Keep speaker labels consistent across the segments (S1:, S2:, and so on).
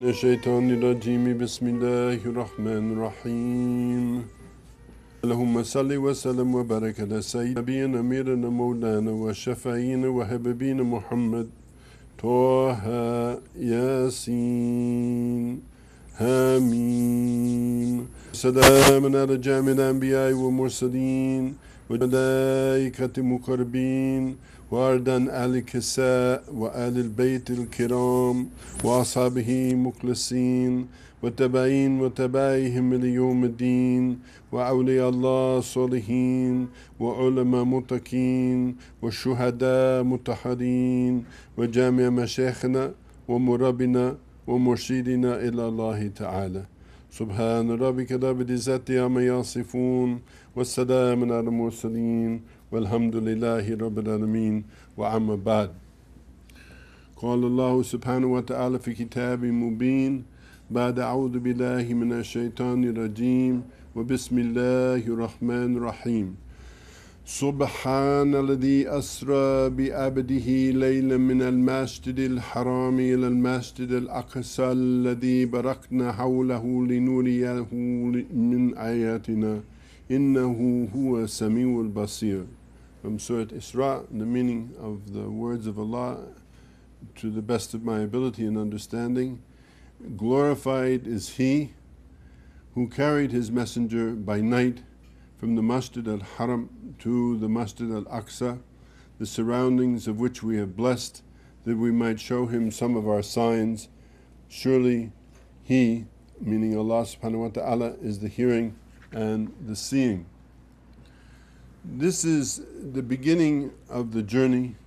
S1: الشيطان الرجيم بسم الله الرحمن الرحيم اللهم صل وسلم وبارك على سيدنا نبينا أميرنا مولانا وشفيعنا وحبيبنا محمد طه ياسين حميم سلام على جميع الأنبياء والمرسلين والملائكة المقربين وأرضا آل الكساء وآل البيت الكرام وأصحابه مخلصين وتابعين وتابعيهم ليوم الدين وأولياء الله الصالحين وعلماء متقين والشهداء مطهرين وجميع مشايخنا ومربنا ومرشدنا إلى الله تعالى سبحان ربك رب العزة عما يصفون والسلام على المرسلين والحمد لله رب العالمين وعما بعد. قال الله سبحانه وتعالى في كتاب مبين بعد أعوذ بالله من الشيطان الرجيم وبسم الله الرحمن الرحيم سبحان الذي أسرى بعبده ليلا من المسجد الحرام إلى المسجد الأقصى الذي باركنا حوله لنريه من آياتنا إنه هو السميع البصير. From Surah Isra, the meaning of the words of Allah to the best of my ability and understanding. Glorified is He who carried His Messenger by night from the Masjid al-Haram to the Masjid al-Aqsa, the surroundings of which we have blessed, that we might show Him some of our signs. Surely He, meaning Allah subhanahu wa ta'ala, is the hearing and the seeing. This is the beginning of the journey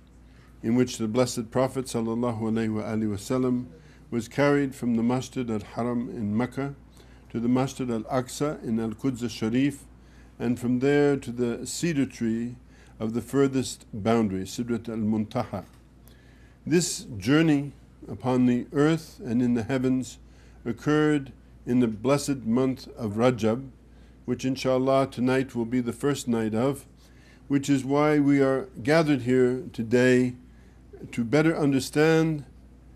S1: in which the Blessed Prophet ﷺ was carried from the Masjid al-Haram in Mecca to the Masjid al-Aqsa in Al-Quds al-Sharif, and from there to the cedar tree of the furthest boundary, Sidrat al-Muntaha. This journey upon the earth and in the heavens occurred in the blessed month of Rajab, which inshallah tonight will be the first night of, which is why we are gathered here today to better understand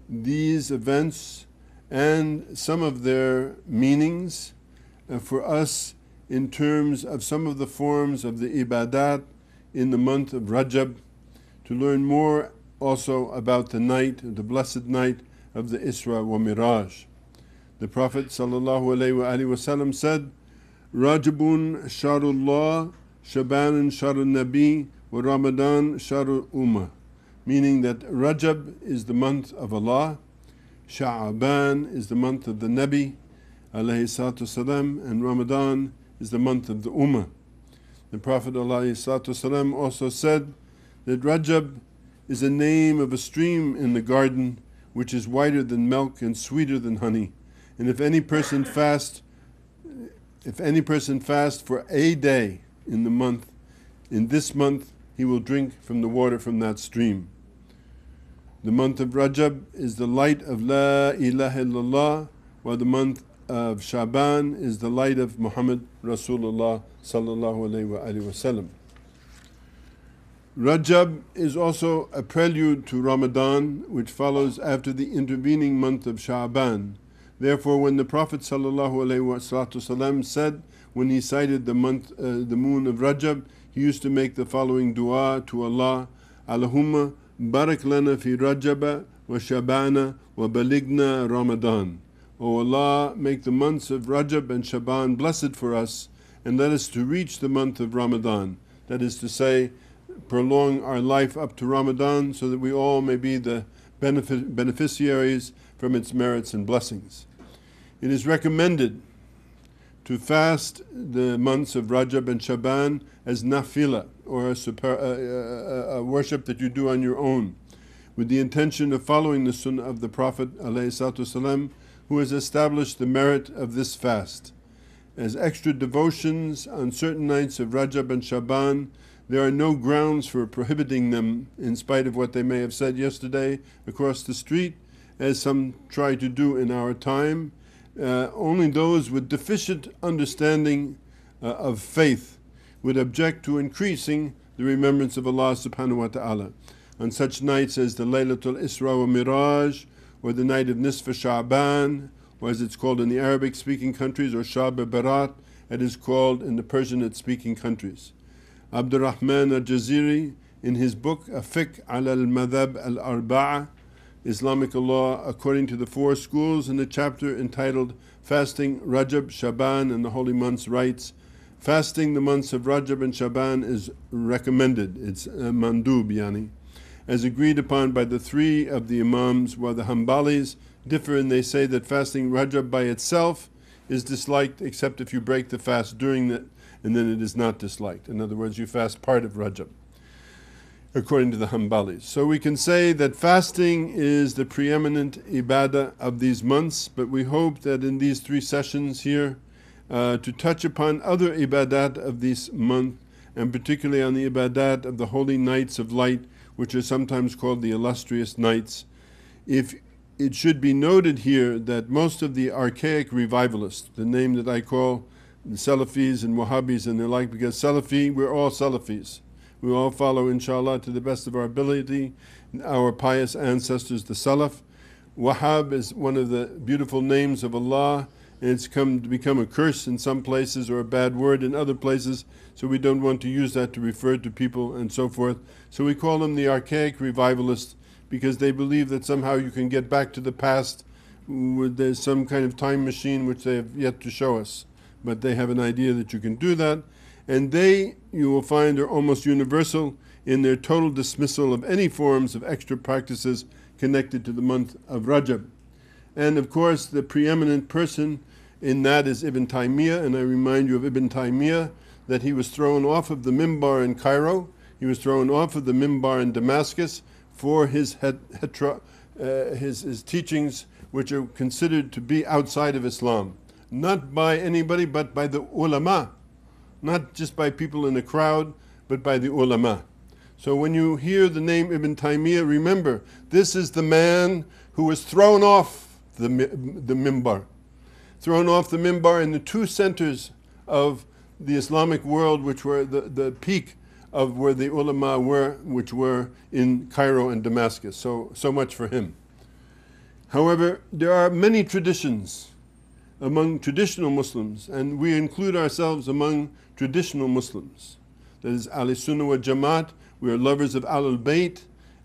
S1: these events and some of their meanings for us in terms of some of the forms of the ibadat in the month of Rajab, to learn more also about the night, the blessed night of the Isra wa Miraj. The Prophet ﷺ said, Rajabun Sharullah, Shabanun Sharul Nabi, wa Ramadan Sharul Ummah, meaning that Rajab is the month of Allah, Sha'aban is the month of the Nabi, alayhi-s-salaam, and Ramadan is the month of the Ummah. The Prophet ﷺ also said that Rajab is a name of a stream in the garden which is whiter than milk and sweeter than honey. And if any person fast for a day in this month, he will drink from the water from that stream. The month of Rajab is the light of La ilaha illallah, while the month of Shaban is the light of Muhammad Rasulullah sallallahu alayhi wa sallam. Rajab is also a prelude to Ramadan, which follows after the intervening month of Shaban. Therefore, when the Prophet ﷺ said, when he sighted the moon of Rajab, he used to make the following dua to Allah: Allahumma barak lana fi Rajaba wa Shabana wa baligna Ramadan. O Allah, make the months of Rajab and Shaban blessed for us, and let us to reach the month of Ramadan. That is to say, prolong our life up to Ramadan, so that we all may be the beneficiaries from its merits and blessings. It is recommended to fast the months of Rajab and Shaban as nafila, or a worship that you do on your own, with the intention of following the sunnah of the Prophet alayhi-s-salaam, who has established the merit of this fast. As extra devotions on certain nights of Rajab and Shaban, there are no grounds for prohibiting them, in spite of what they may have said yesterday across the street, as some try to do in our time. Only those with deficient understanding of faith would object to increasing the remembrance of Allah subhanahu wa ta'ala. On such nights as the Laylatul Isra wa Miraj, or the night of Nisf Sha'ban, or as it's called in the Arabic-speaking countries, or Shab Barat, it is called in the Persian-speaking countries. Abdurrahman al-Jaziri, in his book, Fiqh ala al-Madhab al-Arba'a, Islamic law according to the four schools, in the chapter entitled Fasting Rajab, Shaban, and the Holy Months, writes, fasting the months of Rajab and Shaban is recommended. It's mandub, yani, as agreed upon by the three of the Imams, while the Hanbalis differ and they say that fasting Rajab by itself is disliked except if you break the fast during it, and then it is not disliked. In other words, you fast part of Rajab, according to the Hanbalis. So we can say that fasting is the preeminent ibadah of these months, but we hope that in these three sessions here to touch upon other ibadat of this month, and particularly on the ibadat of the holy nights of light, which are sometimes called the illustrious nights. If it should be noted here that most of the archaic revivalists, the name that I call the Salafis and Wahhabis and the like, because Salafi, we're all Salafis. We all follow, inshallah, to the best of our ability, our pious ancestors, the Salaf. Wahhab is one of the beautiful names of Allah, and it's come to become a curse in some places or a bad word in other places, so we don't want to use that to refer to people and so forth. So we call them the archaic revivalists, because they believe that somehow you can get back to the past. There's some kind of time machine which they have yet to show us, but they have an idea that you can do that. And they, you will find, are almost universal in their total dismissal of any forms of extra practices connected to the month of Rajab. And of course, the preeminent person in that is Ibn Taymiyyah, and I remind you of Ibn Taymiyyah, that he was thrown off of the mimbar in Cairo, he was thrown off of the mimbar in Damascus for his teachings, which are considered to be outside of Islam, not by anybody but by the ulama. Not just by people in a crowd, but by the ulama. So when you hear the name Ibn Taymiyyah, remember, this is the man who was thrown off the mimbar. Thrown off the mimbar in the two centers of the Islamic world, which were the peak of where the ulama were, which were in Cairo and Damascus. So much for him. However, there are many traditions among traditional Muslims, and we include ourselves among traditional Muslims. That is Ahl-Sunnah wa Jamaat. We are lovers of Ahlul Bayt.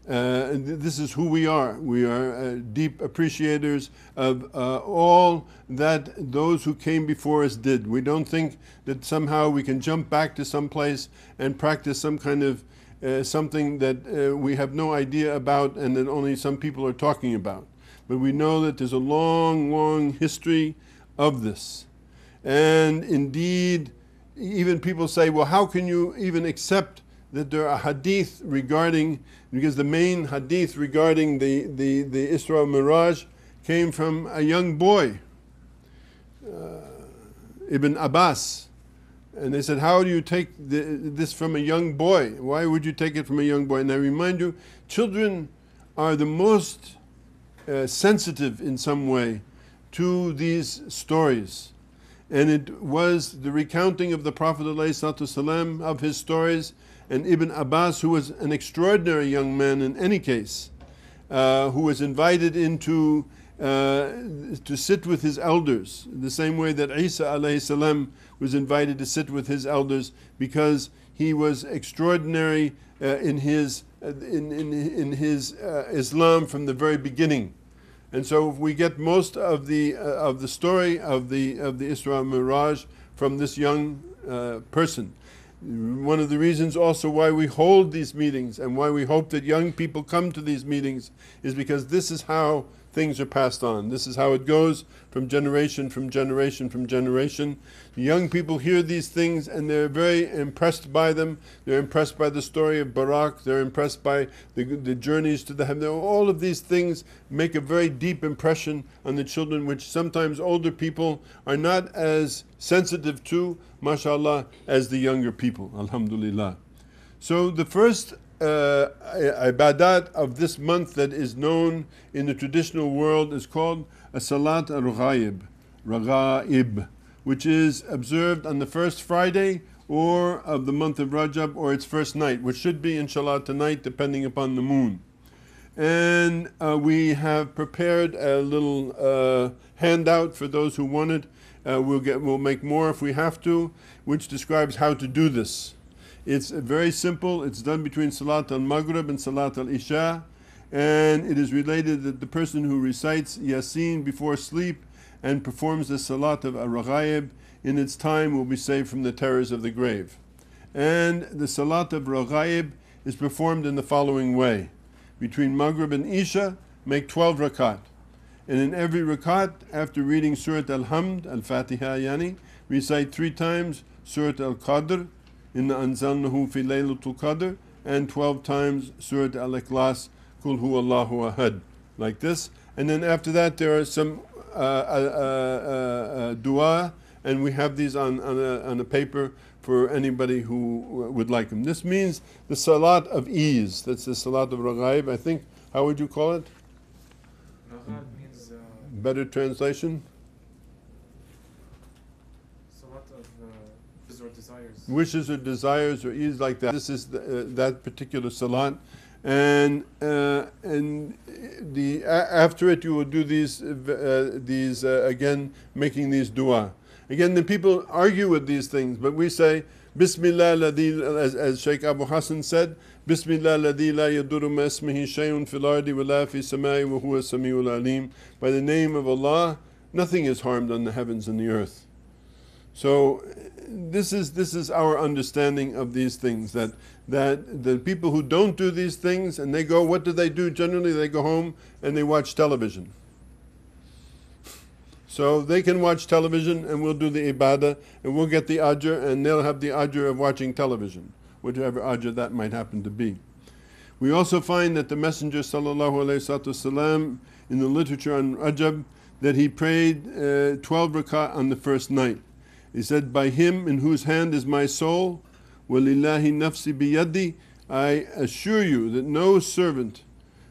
S1: This is who we are. We are deep appreciators of all that those who came before us did. We don't think that somehow we can jump back to some place and practice some kind of something that we have no idea about and that only some people are talking about. But we know that there's a long, long history of this. And indeed, even people say, well, how can you even accept that there are hadith regarding, because the main hadith regarding the Isra Miraj came from a young boy, Ibn Abbas. And they said, how do you take this from a young boy? Why would you take it from a young boy? And I remind you, children are the most sensitive in some way to these stories. And it was the recounting of the Prophet alayhi-s-salaam of his stories, and Ibn Abbas, who was an extraordinary young man in any case, who was invited into to sit with his elders, the same way that Isa alayhi-s-salaam was invited to sit with his elders, because he was extraordinary in his Islam from the very beginning. And so we get most of the story of the Isra Miraj from this young person. One of the reasons also why we hold these meetings and why we hope that young people come to these meetings is because this is how things are passed on. This is how it goes from generation, from generation, from generation. The young people hear these things and they're very impressed by them. They're impressed by the story of Barak. They're impressed by the journeys to the heaven. All of these things make a very deep impression on the children, which sometimes older people are not as sensitive to, mashallah, as the younger people, alhamdulillah. So the first ibadat of this month that is known in the traditional world is called as-salat al-raghaib, which is observed on the first Friday or of the month of Rajab, or its first night, which should be inshallah tonight depending upon the moon. And we have prepared a little handout for those who want it. We'll make more if we have to, which describes how to do this. It's very simple. It's done between Salat al-Maghrib and Salat al-Isha, and it is related that the person who recites Yasin before sleep and performs the Salat of al-Raghaib in its time will be saved from the terrors of the grave. And the Salat of Raghaib is performed in the following way. Between Maghrib and Isha, make 12 rakat. And in every rakat, after reading Surat al-Hamd, al-Fatiha yani, recite 3 times Surat al-Qadr, Inna anzalnahu fi laylatul qadr, and 12 times Surat al-Ikhlas, Qul huwa Allahu ahad, like this. And then after that, there are some dua, and we have these on a paper for anybody who would like them. This means the Salat of ease. That's the Salat of Raghaib, I think. How would you call it?
S2: Raghaib means...
S1: better translation?
S2: Salat of wishes or desires.
S1: Wishes or desires or ease, like that. This is that particular Salat. And after it you will do these again, making these dua. Again, the people argue with these things, but we say Bismillah ladhi, as Shaykh Abu Hassan said, Bismillah ladhi la yadurru ma ismihi shay'un fil ardi wa la fi samai wa huwa samiul alim. By the name of Allah, nothing is harmed on the heavens and the earth. So this is our understanding of these things, that the people who don't do these things and they go, what do? Generally they go home and they watch television. So they can watch television and we'll do the ibadah and we'll get the ajr, and they'll have the ajr of watching television, whichever ajr that might happen to be. We also find that the Messenger alayhi-s-salaam in the literature on Rajab, that he prayed 12 rakat on the first night. He said, by him in whose hand is my soul, walillahi nafsi biyadi, I assure you that no servant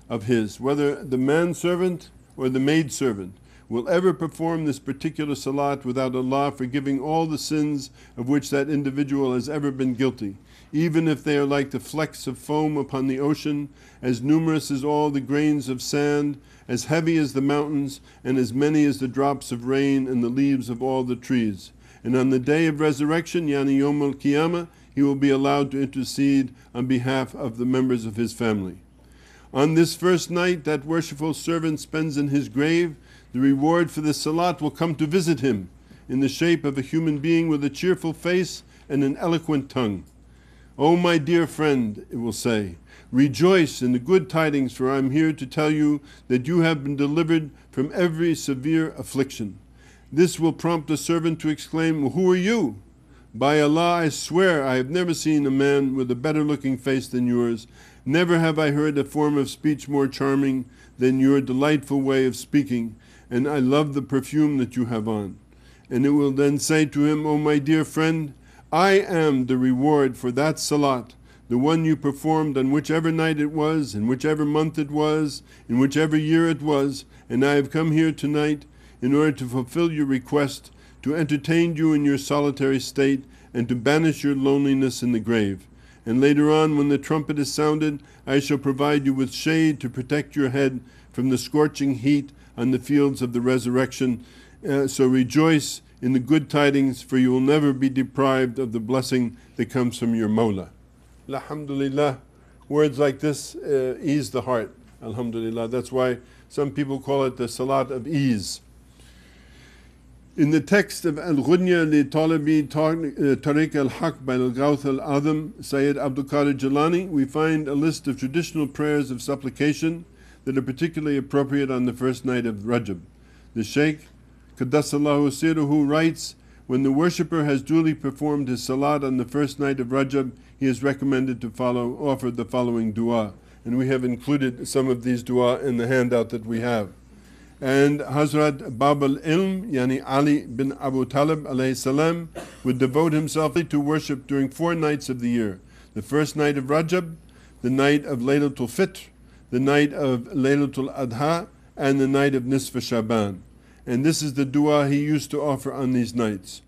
S1: of his, whether the manservant or the maidservant, will ever perform this particular salat without Allah forgiving all the sins of which that individual has ever been guilty, even if they are like the flecks of foam upon the ocean, as numerous as all the grains of sand, as heavy as the mountains, and as many as the drops of rain and the leaves of all the trees. And on the day of resurrection, yani Yawm al-Qiyamah, he will be allowed to intercede on behalf of the members of his family. On this first night that worshipful servant spends in his grave, the reward for the salat will come to visit him in the shape of a human being with a cheerful face and an eloquent tongue. "O my dear friend," it will say, "rejoice in the good tidings, for I am here to tell you that you have been delivered from every severe affliction." This will prompt the servant to exclaim, "Well, who are you?" "By Allah, I swear I have never seen a man with a better looking face than yours. Never have I heard a form of speech more charming than your delightful way of speaking, and I love the perfume that you have on." And it will then say to him, "O my dear friend, I am the reward for that salat, the one you performed on whichever night it was, in whichever month it was, in whichever year it was, and I have come here tonight in order to fulfill your request, to entertain you in your solitary state, and to banish your loneliness in the grave. And later on, when the trumpet is sounded, I shall provide you with shade to protect your head from the scorching heat on the fields of the resurrection. So rejoice in the good tidings, for you will never be deprived of the blessing that comes from your Mawla." Alhamdulillah. Words like this ease the heart. Alhamdulillah. That's why some people call it the Salat of ease. In the text of Al-Ghunya li Talibi Tariq al-Haq by Al-Ghawth al-Azam, Sayyid Abdul Qadir Jilani, we find a list of traditional prayers of supplication that are particularly appropriate on the first night of Rajab. The Shaykh, Qaddasallahu Siruhu, writes, when the worshipper has duly performed his salat on the first night of Rajab, he is recommended to offer the following dua. And we have included some of these dua in the handout that we have. And Hazrat Bab al-Ilm, yani Ali bin Abu Talib alayhi-s-salaam, would devote himself to worship during 4 nights of the year. The first night of Rajab, the night of Laylatul Fitr, the night of Laylatul Adha, and the night of Nisf Shaban. And this is the dua he used to offer on these nights.